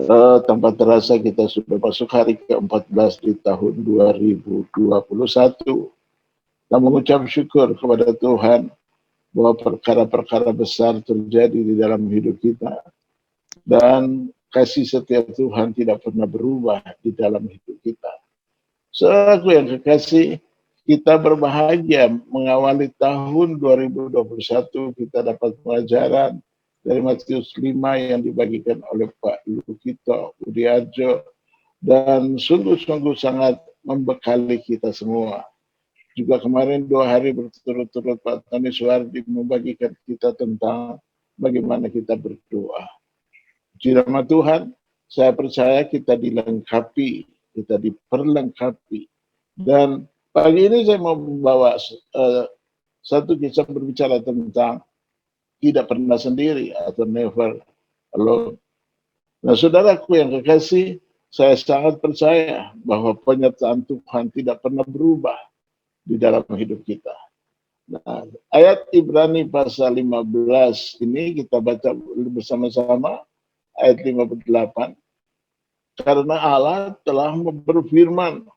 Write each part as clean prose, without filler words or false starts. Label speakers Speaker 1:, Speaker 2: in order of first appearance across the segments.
Speaker 1: Tanpa terasa kita sudah masuk hari ke-14 di tahun 2021. Kita mengucap syukur kepada Tuhan bahwa perkara-perkara besar terjadi di dalam hidup kita. Dan kasih setia Tuhan tidak pernah berubah di dalam hidup kita. Saudaraku yang kekasih, kita berbahagia mengawali tahun 2021, kita dapat pelajaran dari Matius 5 yang dibagikan oleh Pak Lukito Udiarjo, dan sungguh-sungguh sangat membekali kita semua. Juga kemarin 2 hari berturut-turut Pak Tony Suwardi membagikan kita tentang bagaimana kita berdoa. Puji nama Tuhan, saya percaya kita dilengkapi, kita diperlengkapi. Dan pagi ini saya mau membawa satu kisah berbicara tentang tidak pernah sendiri atau never alone. Nah, saudaraku yang kekasih, saya sangat percaya bahwa penyertaan Tuhan tidak pernah berubah di dalam hidup kita. Nah, ayat Ibrani pasal 15 ini kita baca bersama-sama, ayat 58. Karena Allah telah berfirman,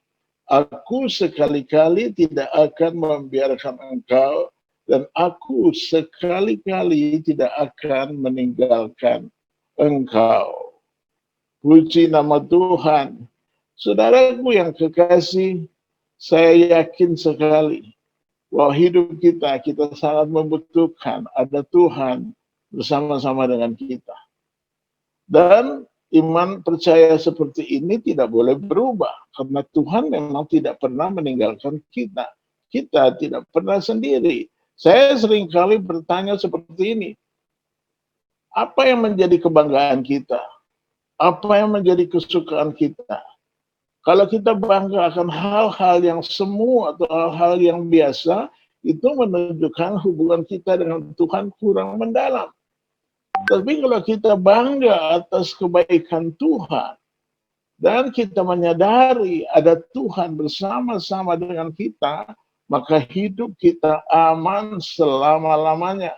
Speaker 1: Aku sekali-kali tidak akan membiarkan engkau, dan aku sekali-kali tidak akan meninggalkan engkau. Puji nama Tuhan. Saudaraku yang kekasih, saya yakin sekali bahwa hidup kita sangat membutuhkan ada Tuhan bersama-sama dengan kita. Dan iman percaya seperti ini tidak boleh berubah, karena Tuhan memang tidak pernah meninggalkan kita. Kita tidak pernah sendiri. Saya seringkali bertanya seperti ini, apa yang menjadi kebanggaan kita? Apa yang menjadi kesukaan kita? Kalau kita bangga akan hal-hal yang semu atau hal-hal yang biasa, itu menunjukkan hubungan kita dengan Tuhan kurang mendalam. Tapi kalau kita bangga atas kebaikan Tuhan, dan kita menyadari ada Tuhan bersama-sama dengan kita, maka hidup kita aman selama-lamanya.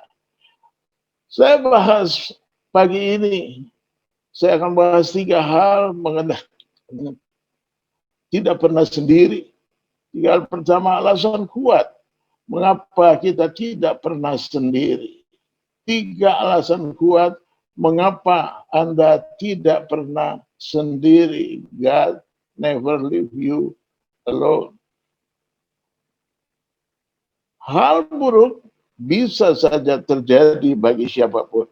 Speaker 1: Saya bahas pagi ini, saya akan bahas 3 hal mengenai tidak pernah sendiri. 3 hal pertama, alasan kuat mengapa kita tidak pernah sendiri. 3 alasan kuat mengapa Anda tidak pernah sendiri. God never leave you alone. Hal buruk bisa saja terjadi bagi siapapun.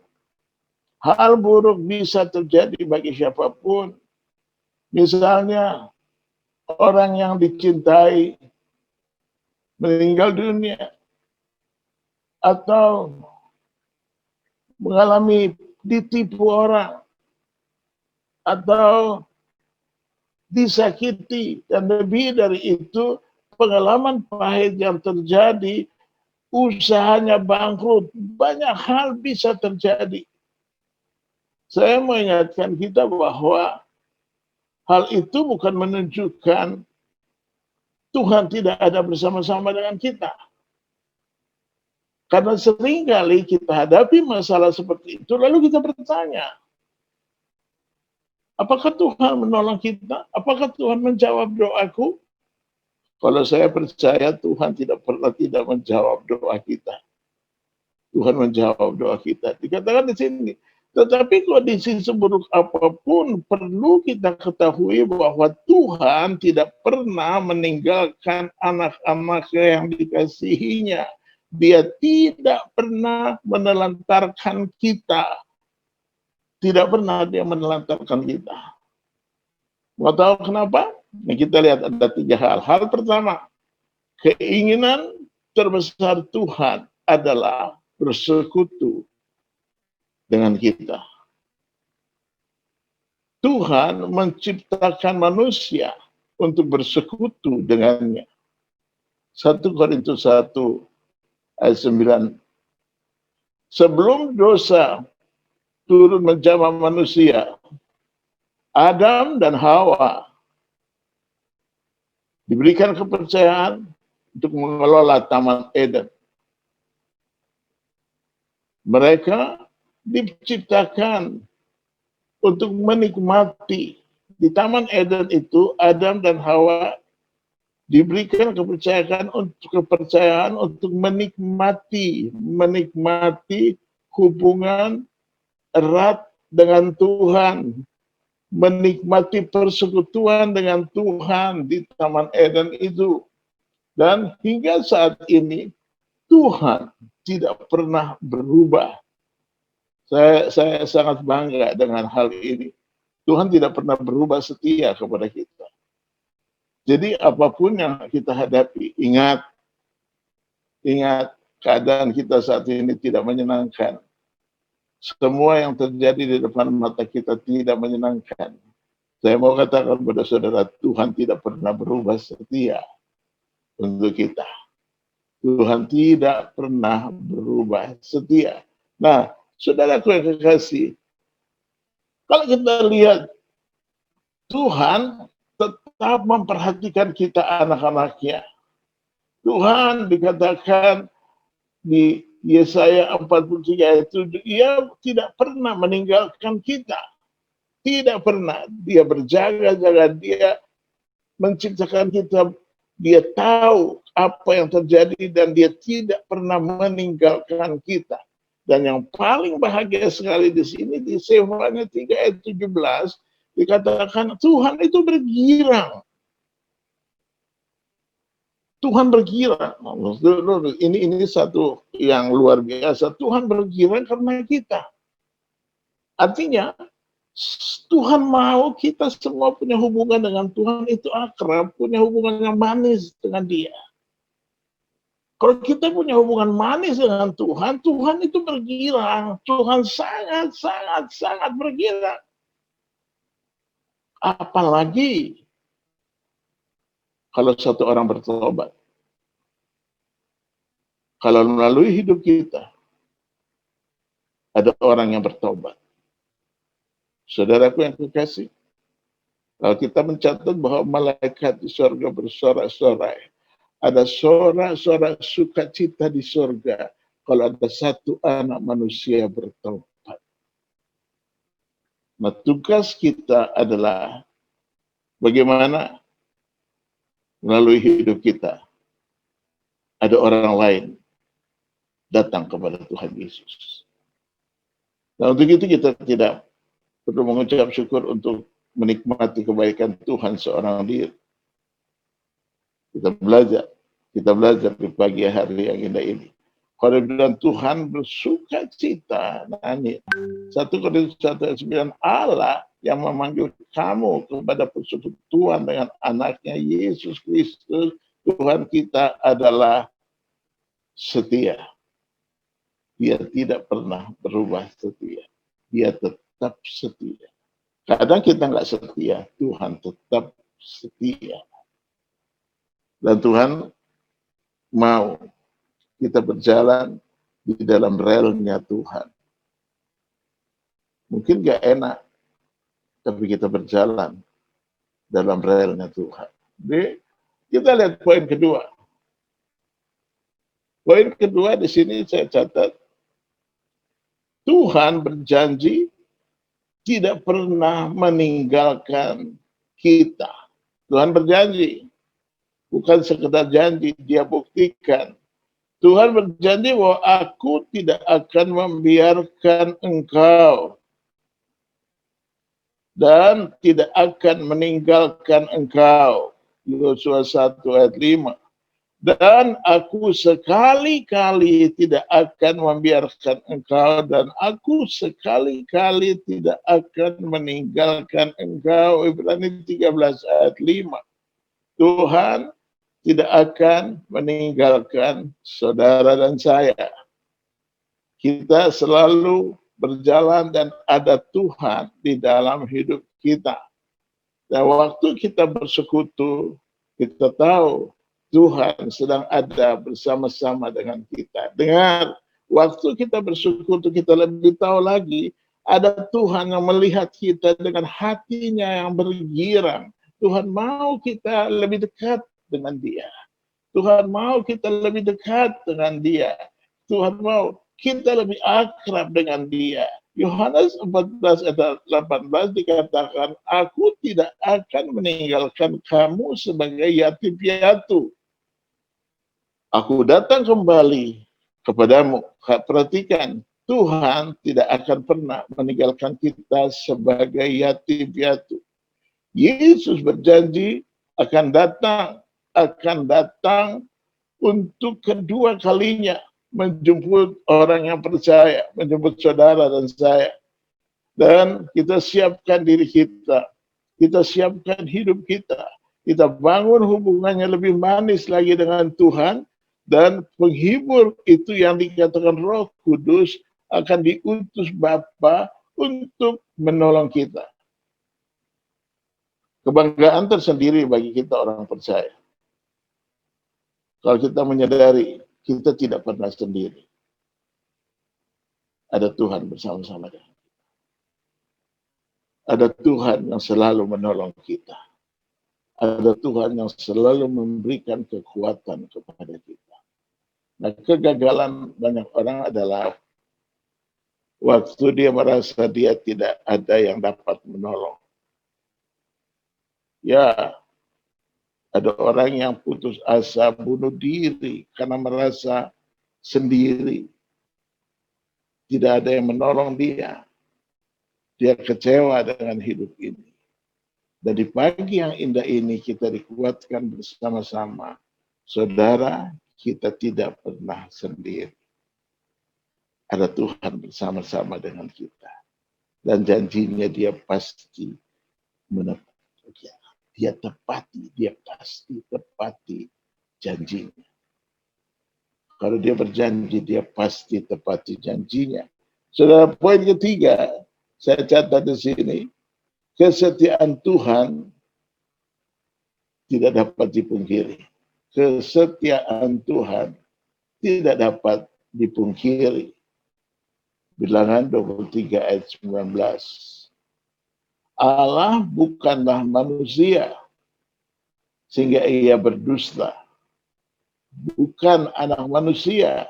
Speaker 1: Hal buruk bisa terjadi bagi siapapun. Misalnya, orang yang dicintai meninggal dunia, atau mengalami ditipu orang, atau disakiti, dan lebih dari itu pengalaman pahit yang terjadi, usahanya bangkrut, banyak hal bisa terjadi. Saya mengingatkan kita bahwa hal itu bukan menunjukkan Tuhan tidak ada bersama-sama dengan kita. Karena seringkali kita hadapi masalah seperti itu, lalu kita bertanya, apakah Tuhan menolong kita? Apakah Tuhan menjawab doaku? Kalau saya percaya Tuhan tidak pernah tidak menjawab doa kita. Tuhan menjawab doa kita. Dikatakan di sini, tetapi kondisi seburuk apapun perlu kita ketahui bahwa Tuhan tidak pernah meninggalkan anak-anaknya yang dikasihinya. Dia tidak pernah menelantarkan kita. Tidak pernah dia menelantarkan kita. Mau tahu kenapa? Nah, kita lihat ada 3 hal. Hal pertama, keinginan terbesar Tuhan adalah bersekutu dengan kita. Tuhan menciptakan manusia untuk bersekutu dengannya. 1 Korintus 1 ayat 9. Sebelum dosa turun menjamah manusia, Adam dan Hawa diberikan kepercayaan untuk mengelola Taman Eden. Mereka diciptakan untuk menikmati. Di Taman Eden itu Adam dan Hawa diberikan kepercayaan untuk menikmati hubungan erat dengan Tuhan, menikmati persekutuan dengan Tuhan di Taman Eden itu. Dan hingga saat ini Tuhan tidak pernah berubah. Saya sangat bangga dengan hal ini. Tuhan tidak pernah berubah, setia kepada kita. Jadi apapun yang kita hadapi, ingat keadaan kita saat ini tidak menyenangkan. Semua yang terjadi di depan mata kita tidak menyenangkan. Saya mau katakan kepada saudara, Tuhan tidak pernah berubah, setia untuk kita. Tuhan tidak pernah berubah, setia. Nah, saudaraku yang kekasih, kalau kita lihat Tuhan tetap memperhatikan kita anak-anaknya. Tuhan dikatakan di Yesaya 43 ayat 7, Ia tidak pernah meninggalkan kita. Tidak pernah. Dia berjaga-jaga, Dia menciptakan kita, Dia tahu apa yang terjadi dan Dia tidak pernah meninggalkan kita. Dan yang paling bahagia sekali di sini, di Sefanya 3 ayat 17, dikatakan Tuhan itu bergirang. Tuhan bergirang. Ini satu yang luar biasa. Tuhan bergirang karena kita. Artinya, Tuhan mau kita semua punya hubungan dengan Tuhan itu akrab, punya hubungan yang manis dengan Dia. Kalau kita punya hubungan manis dengan Tuhan, Tuhan itu bergirang. Tuhan sangat bergirang. Apalagi kalau satu orang bertobat. Kalau melalui hidup kita, ada orang yang bertobat. Saudaraku yang kekasih, kalau kita mencatat bahwa malaikat di surga bersorak-sorai, ada sorak-sorak sukacita di surga kalau ada satu anak manusia bertobat. Nah, tugas kita adalah bagaimana melalui hidup kita ada orang lain datang kepada Tuhan Yesus. Nah, untuk itu kita tidak perlu mengucap syukur untuk menikmati kebaikan Tuhan seorang diri. Kita belajar di pagi hari yang indah ini. Kalau bilang Tuhan bersuka cita, nyanyi. 1 Korintus 1:9, Allah yang memanggil kamu kepada persekutuan dengan anaknya Yesus Kristus, Tuhan kita adalah setia. Dia tidak pernah berubah, setia. Dia tetap setia. Kadang kita nggak setia, Tuhan tetap setia. Dan Tuhan mau kita berjalan di dalam relnya Tuhan. Mungkin gak enak, tapi kita berjalan dalam relnya Tuhan. Jadi, kita lihat poin kedua. Poin kedua di sini saya catat, Tuhan berjanji tidak pernah meninggalkan kita. Tuhan berjanji. Bukan sekedar janji, Dia buktikan. Tuhan berjanji bahwa aku tidak akan membiarkan engkau dan tidak akan meninggalkan engkau. Yosua 1 ayat 5. Dan aku sekali-kali tidak akan membiarkan engkau dan aku sekali-kali tidak akan meninggalkan engkau. Ibrani 13 ayat 5. Tuhan tidak akan meninggalkan saudara dan saya. Kita selalu berjalan dan ada Tuhan di dalam hidup kita. Dan waktu kita bersekutu, kita tahu Tuhan sedang ada bersama-sama dengan kita. Dengar, waktu kita bersekutu, kita lebih tahu lagi, ada Tuhan yang melihat kita dengan hatinya yang bergirang. Tuhan mau kita lebih dekat dengan Dia. Tuhan mau kita lebih dekat dengan Dia. Tuhan mau kita lebih akrab dengan Dia. Yohanes 14 ayat 18 dikatakan, aku tidak akan meninggalkan kamu sebagai yatim piatu. Aku datang kembali kepadamu. Perhatikan, Tuhan tidak akan pernah meninggalkan kita sebagai yatim piatu. Yesus berjanji akan datang untuk kedua kalinya menjemput orang yang percaya, menjemput saudara dan saya. Dan kita siapkan diri kita siapkan hidup kita bangun hubungannya lebih manis lagi dengan Tuhan, dan penghibur itu yang dikatakan Roh Kudus akan diutus Bapa untuk menolong kita. Kebanggaan tersendiri bagi kita orang percaya. Kalau kita menyadari kita tidak pernah sendiri. Ada Tuhan bersama-sama dengan kita. Ada Tuhan yang selalu menolong kita. Ada Tuhan yang selalu memberikan kekuatan kepada kita. Nah, kegagalan banyak orang adalah waktu dia merasa dia tidak ada yang dapat menolong. Ya, ada orang yang putus asa bunuh diri karena merasa sendiri. Tidak ada yang menolong dia. Dia kecewa dengan hidup ini. Dan di pagi yang indah ini kita dikuatkan bersama-sama. Saudara, kita tidak pernah sendiri. Ada Tuhan bersama-sama dengan kita. Dan janjinya dia pasti menepati. Dia pasti tepati janjinya. Kalau dia berjanji, dia pasti tepati janjinya. Saudara, poin ketiga, saya catat di sini, kesetiaan Tuhan tidak dapat dipungkiri. Kesetiaan Tuhan tidak dapat dipungkiri. Bilangan 23 ayat 19. Allah bukanlah manusia sehingga ia berdusta. Bukan anak manusia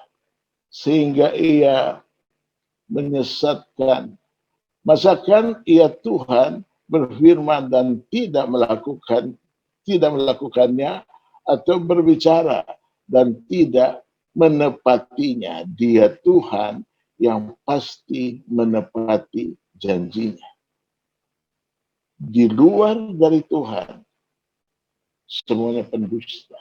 Speaker 1: sehingga ia menyesatkan. Masakan ia Tuhan berfirman dan tidak melakukannya, atau berbicara dan tidak menepatinya. Dia Tuhan yang pasti menepati janjinya. Di luar dari Tuhan, semuanya pendusta.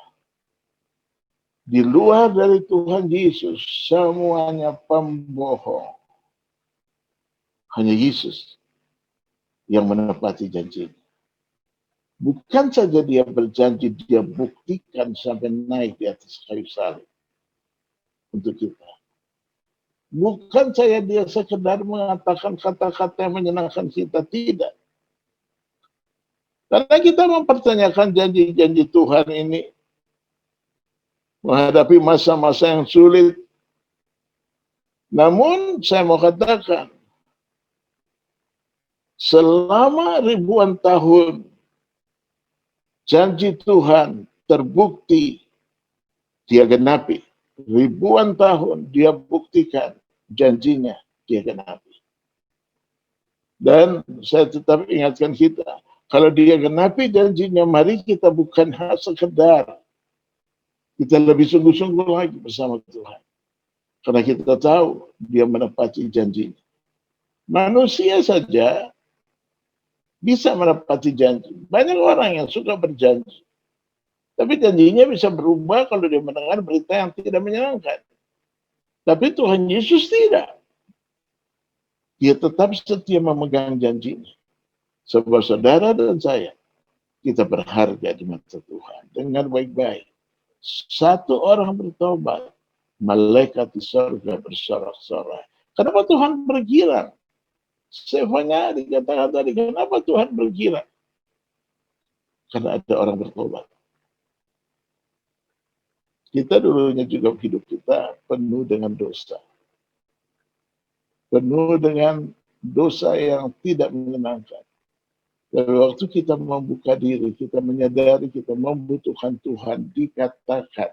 Speaker 1: Di luar dari Tuhan Yesus, semuanya pembohong. Hanya Yesus yang menepati janjinya. Bukan saja dia berjanji, dia buktikan sampai naik di atas kayu salib untuk kita. Bukan saja dia sekedar mengatakan kata-kata yang menyenangkan kita, tidak. Karena kita mempertanyakan janji-janji Tuhan ini, menghadapi masa-masa yang sulit. Namun saya mau katakan, selama ribuan tahun, janji Tuhan terbukti, dia genapi. Ribuan tahun dia buktikan janjinya, dia genapi. Dan saya tetap ingatkan kita, kalau dia genapi janjinya, mari kita bukan sekedar, kita lebih sungguh-sungguh lagi bersama Tuhan. Karena kita tahu dia menepati janjinya. Manusia saja bisa menepati janji. Banyak orang yang suka berjanji. Tapi janjinya bisa berubah kalau dia mendengar berita yang tidak menyenangkan. Tapi Tuhan Yesus tidak. Dia tetap setia memegang janjinya. Sebab saudara dan saya, kita berharga di mata Tuhan. Dengar baik-baik. Satu orang bertobat, malaikat di surga bersorak-sorai. Kenapa Tuhan bergirang? Stefanya dikatakan tadi, kenapa Tuhan bergirang? Karena ada orang bertobat. Kita dulunya juga hidup kita penuh dengan dosa. Penuh dengan dosa yang tidak menyenangkan. Dan waktu kita membuka diri, kita menyadari kita membutuhkan Tuhan, dikatakan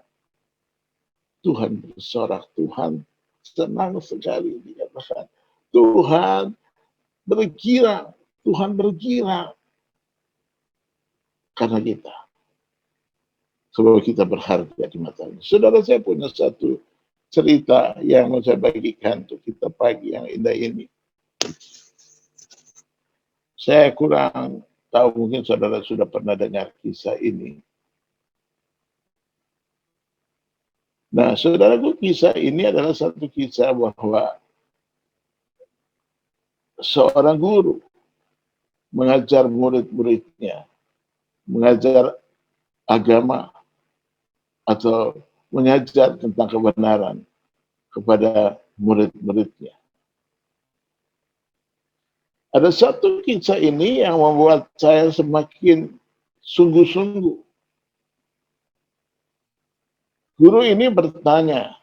Speaker 1: Tuhan bersorak, Tuhan senang sekali dikatakan Tuhan berkira, Tuhan berkira karena kita. Sebab kita berharga di matanya. Saudara, saya punya satu cerita yang mau saya bagikan untuk kita pagi yang indah ini. Saya kurang tahu, mungkin saudara sudah pernah dengar kisah ini. Nah, saudaraku, kisah ini adalah satu kisah bahwa seorang guru mengajar murid-muridnya, mengajar agama, atau mengajar tentang kebenaran kepada murid-muridnya. Ada satu kisah ini yang membuat saya semakin sungguh-sungguh. Guru ini bertanya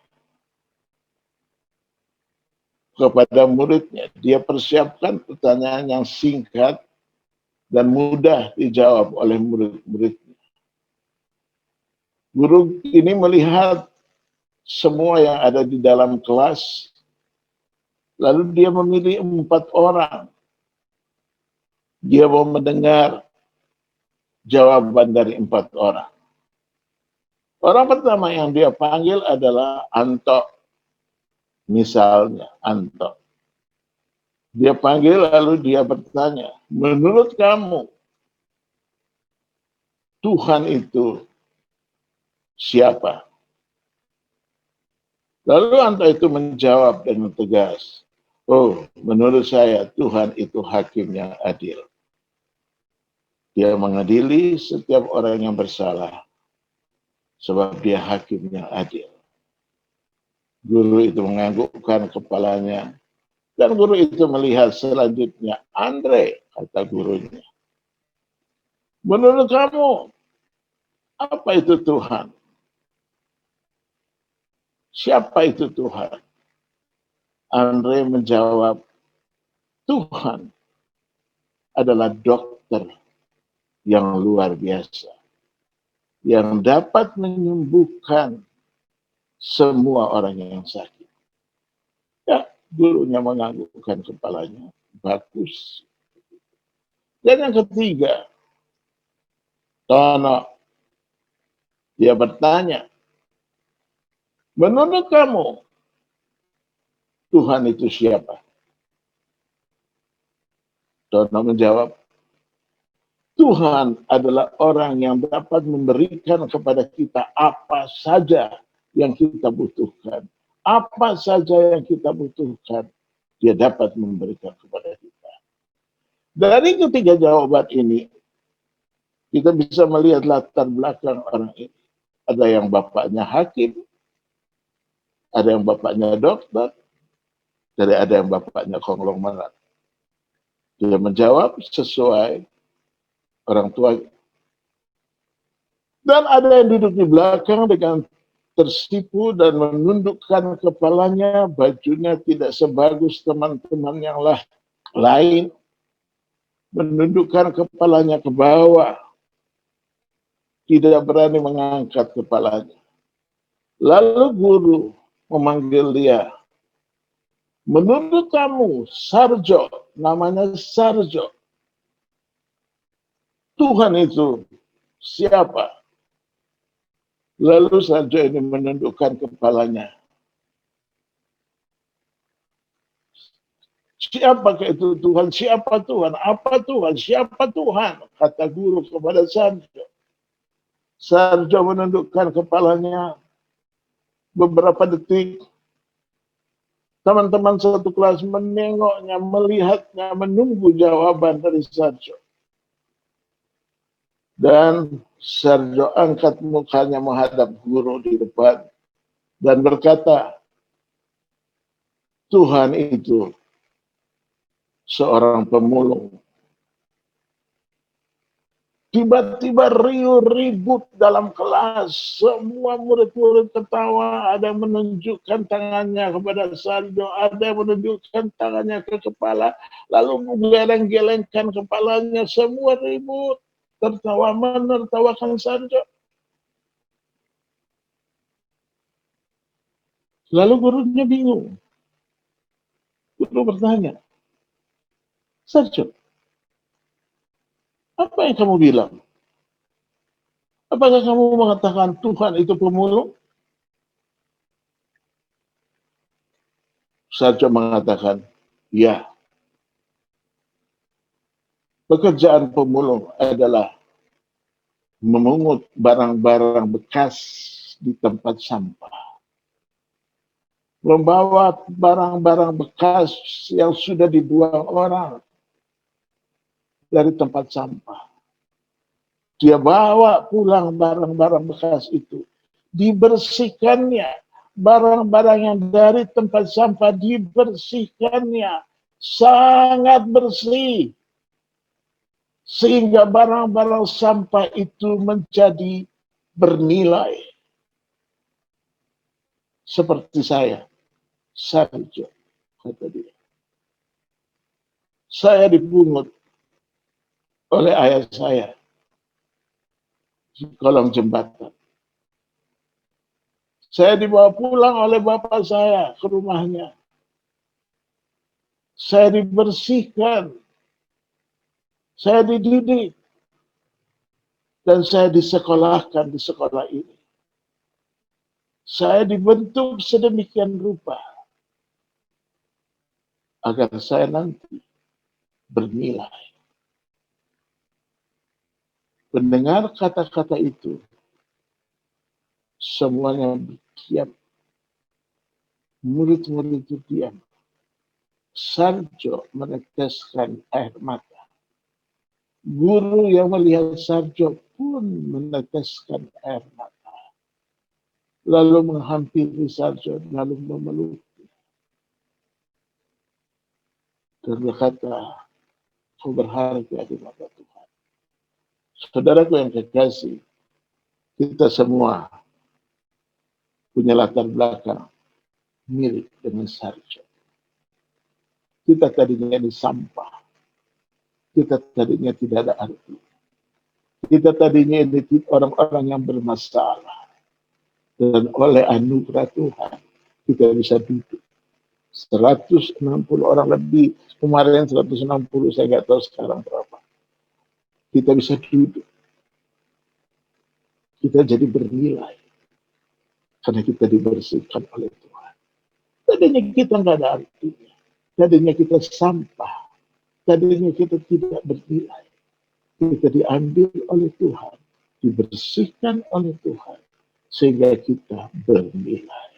Speaker 1: kepada muridnya. Dia persiapkan pertanyaan yang singkat dan mudah dijawab oleh murid-muridnya. Guru ini melihat semua yang ada di dalam kelas, lalu dia memilih 4 orang. Dia mau mendengar jawaban dari 4 orang. Orang pertama yang dia panggil adalah Anto. Misalnya, Anto. Dia panggil lalu dia bertanya, menurut kamu, Tuhan itu siapa? Lalu Anto itu menjawab dengan tegas, oh, menurut saya Tuhan itu hakim yang adil. Dia mengadili setiap orang yang bersalah, sebab dia hakim yang adil. Guru itu menganggukkan kepalanya, dan guru itu melihat selanjutnya Andre, kata gurunya. Menurut kamu, apa itu Tuhan? Siapa itu Tuhan? Andre menjawab, Tuhan adalah dokter yang luar biasa, yang dapat menyembuhkan semua orang yang sakit. Ya, gurunya menganggukkan kepalanya. Bagus. Dan yang ketiga, Tono, dia bertanya, menurut kamu, Tuhan itu siapa? Tono menjawab, Tuhan adalah orang yang dapat memberikan kepada kita apa saja yang kita butuhkan. Apa saja yang kita butuhkan, dia dapat memberikan kepada kita. Dari ketiga jawaban ini, kita bisa melihat latar belakang orang ini. Ada yang bapaknya hakim, ada yang bapaknya dokter, dan ada yang bapaknya konglomerat. Dia menjawab sesuai orang tua. Dan ada yang duduk di belakang dengan tersipu dan menundukkan kepalanya, bajunya tidak sebagus teman-teman yang lain, menundukkan kepalanya ke bawah, tidak berani mengangkat kepalanya. Lalu guru memanggil dia, menurut kamu, Sarjo, namanya Sarjo, Tuhan itu siapa? Lalu Sarjo ini menundukkan kepalanya. Siapakah itu Tuhan? Siapa Tuhan? Apa Tuhan? Siapa Tuhan? Kata guru kepada Sarjo. Sarjo menundukkan kepalanya beberapa detik. Teman-teman satu kelas menengoknya, melihatnya, menunggu jawaban dari Sarjo. Dan Sarjo angkat mukanya menghadap guru di depan dan berkata, Tuhan itu seorang pemulung. Tiba-tiba riuh ribut dalam kelas. Semua murid-murid ketawa. Ada yang menunjukkan tangannya kepada Sarjo. Ada yang menunjukkan tangannya ke kepala. Lalu menggeleng-gelengkan kepalanya. Semua ribut. Tertawa menertawakan Sarjo. Lalu gurunya bingung. Guru bertanya, Sarjo, apa yang kamu bilang? Apakah kamu mengatakan Tuhan itu pemulung? Sarjo mengatakan, ya. Pekerjaan pemulung adalah memungut barang-barang bekas di tempat sampah. Membawa barang-barang bekas yang sudah dibuang orang dari tempat sampah. Dia bawa pulang barang-barang bekas itu. Dibersihkannya. Barang-barang yang dari tempat sampah dibersihkannya. Sangat bersih. Sehingga barang-barang sampah itu menjadi bernilai. Seperti saya. Sarjo, kata dia. Saya dipungut oleh ayah saya di kolong jembatan. Saya dibawa pulang oleh bapak saya ke rumahnya. Saya dibersihkan. Saya dididik. Dan saya disekolahkan di sekolah ini. Saya dibentuk sedemikian rupa. Agar saya nanti bernilai. Mendengar kata-kata itu, semuanya diam. Murid-murid itu diam. Sarjo meneteskan air mata. Guru yang melihat Sarjo pun meneteskan air mata. Lalu menghampiri Sarjo, lalu memeluk. Dan berkata, kau berharga di mata Tuhan. Saudaraku yang kekasih, kita semua punya latar belakang mirip dengan Sarjo. Kita tadinya di sampah. Kita tadinya tidak ada arti. Kita tadinya ini orang-orang yang bermasalah. Dan oleh anugerah Tuhan, kita bisa duduk. 160 orang lebih. Kemarin 160, saya nggak tahu sekarang berapa. Kita bisa duduk. Kita jadi bernilai. Karena kita dibersihkan oleh Tuhan. Tadinya kita nggak ada artinya. Tadinya kita sampah. Tadinya kita tidak bernilai. Kita diambil oleh Tuhan. Dibersihkan oleh Tuhan. Sehingga kita bernilai.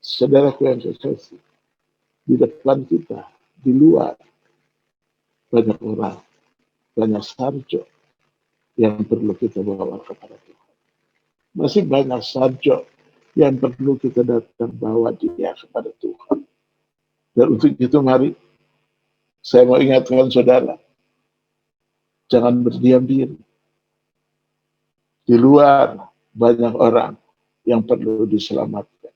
Speaker 1: Saudaraku yang kekasih. Di depan kita, di luar, banyak orang, banyak sarjo yang perlu kita bawa kepada Tuhan. Masih banyak sarjo yang perlu kita datang bawa dia kepada Tuhan. Dan untuk itu mari, saya mau ingatkan saudara, jangan berdiam diri. Di luar banyak orang yang perlu diselamatkan.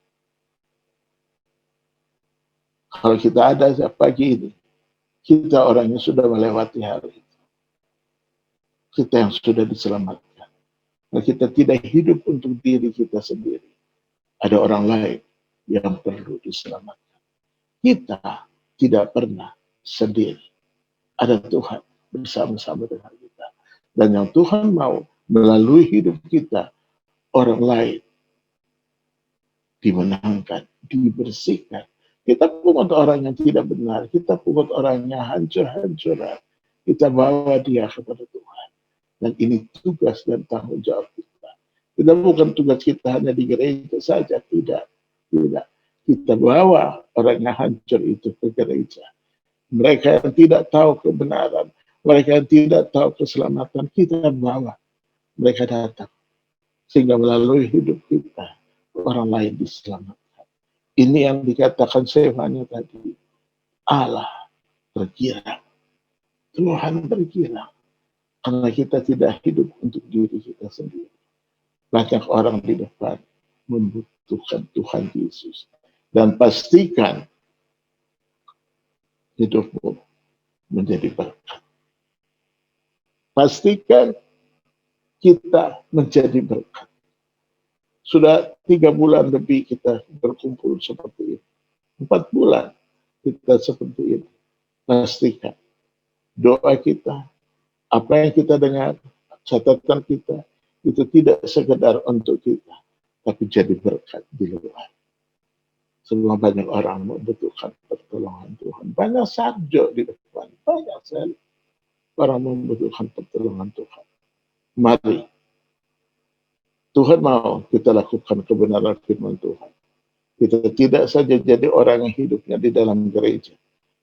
Speaker 1: Kalau kita ada pagi ini, kita orang yang sudah melewati hari itu. Kita yang sudah diselamatkan. Nah, kita tidak hidup untuk diri kita sendiri. Ada orang lain yang perlu diselamatkan. Kita tidak pernah sendiri. Ada Tuhan bersama-sama dengan kita. Dan yang Tuhan mau melalui hidup kita, orang lain dimenangkan, dibersihkan. Kita pungut orang yang tidak benar. Kita pungut orang yang hancur-hancuran. Kita bawa dia kepada Tuhan. Dan ini tugas dan tanggung jawab kita. Kita bukan tugas kita hanya di gereja saja. Tidak. Tidak. Kita bawa orang yang hancur itu ke gereja. Mereka yang tidak tahu kebenaran. Mereka yang tidak tahu keselamatan. Kita bawa. Mereka datang. Sehingga melalui hidup kita, orang lain diselamatkan. Ini yang dikatakan Sefanya tadi. Allah bergirang. Tuhan bergirang. Karena kita tidak hidup untuk diri kita sendiri. Banyak orang di depan membutuhkan Tuhan Yesus. Dan pastikan hidupmu menjadi berkat. Pastikan kita menjadi berkat. Sudah 3 bulan lebih kita berkumpul seperti ini. 4 bulan kita seperti ini. Pastikan doa kita, apa yang kita dengar, catatan kita, itu tidak sekedar untuk kita, tapi jadi berkat di luar. Semua banyak orang membutuhkan pertolongan Tuhan. Banyak sarjo di depan, banyak sekali orang membutuhkan pertolongan Tuhan. Mari, Tuhan mau kita lakukan kebenaran firman Tuhan. Kita tidak saja jadi orang yang hidupnya di dalam gereja,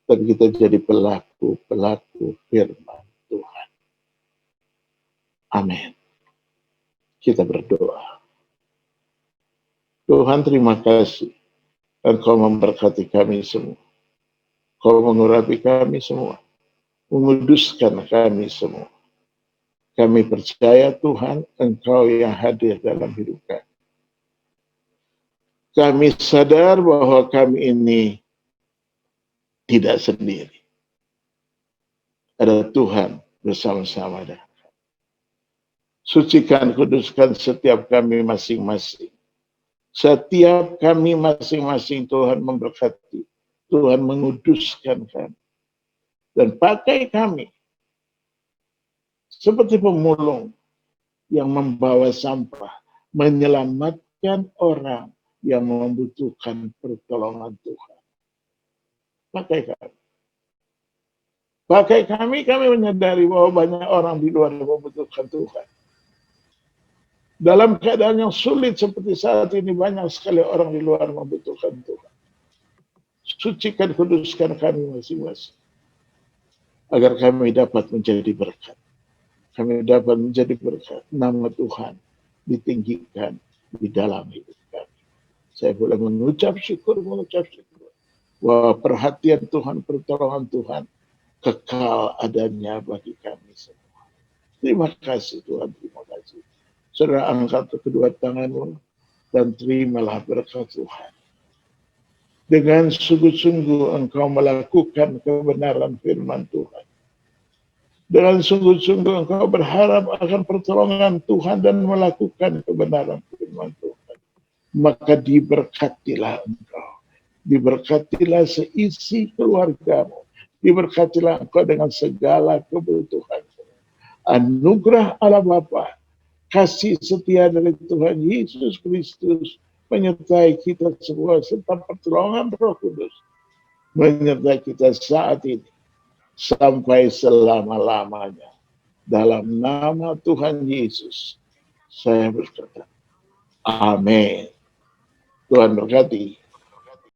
Speaker 1: tapi kita jadi pelaku firman Tuhan. Amin. Kita berdoa. Tuhan, terima kasih. Engkau memberkati kami semua. Kau mengurapi kami semua. Menguduskan kami semua. Kami percaya Tuhan, Engkau yang hadir dalam hidup kami. Kami sadar bahwa kami ini tidak sendiri. Ada Tuhan bersama-sama dengan kami. Sucikan, kuduskan setiap kami masing-masing. Setiap kami masing-masing Tuhan memberkati. Tuhan menguduskan kami. Dan pakai kami seperti pemulung yang membawa sampah, menyelamatkan orang yang membutuhkan pertolongan Tuhan. Pakai kami. Pakai kami menyadari bahwa banyak orang di luar yang membutuhkan Tuhan. Dalam keadaan yang sulit seperti saat ini, banyak sekali orang di luar membutuhkan Tuhan. Sucikan, kuduskan kami masing-masing, agar kami dapat menjadi berkat. Kami dapat menjadi berkat. Nama Tuhan ditinggikan di dalam hidup kami. Saya boleh mengucap syukur. Bahwa perhatian Tuhan, pertolongan Tuhan, kekal adanya bagi kami semua. Terima kasih Tuhan, terima kasih. Saudara, angkat kedua tanganmu dan terimalah berkat Tuhan. Dengan sungguh-sungguh engkau melakukan kebenaran firman Tuhan. Dengan sungguh-sungguh engkau berharap akan pertolongan Tuhan dan melakukan kebenaran firman Tuhan. Maka diberkatilah engkau. Diberkatilah seisi keluargamu. Diberkatilah engkau dengan segala kebutuhan. Anugerah Allah Bapa, kasih setia dari Tuhan Yesus Kristus menyertai kita semua, serta pertolongan Roh Kudus menyertai kita saat ini sampai selama-lamanya. Dalam nama Tuhan Yesus saya berkata, amin. Tuhan berkati.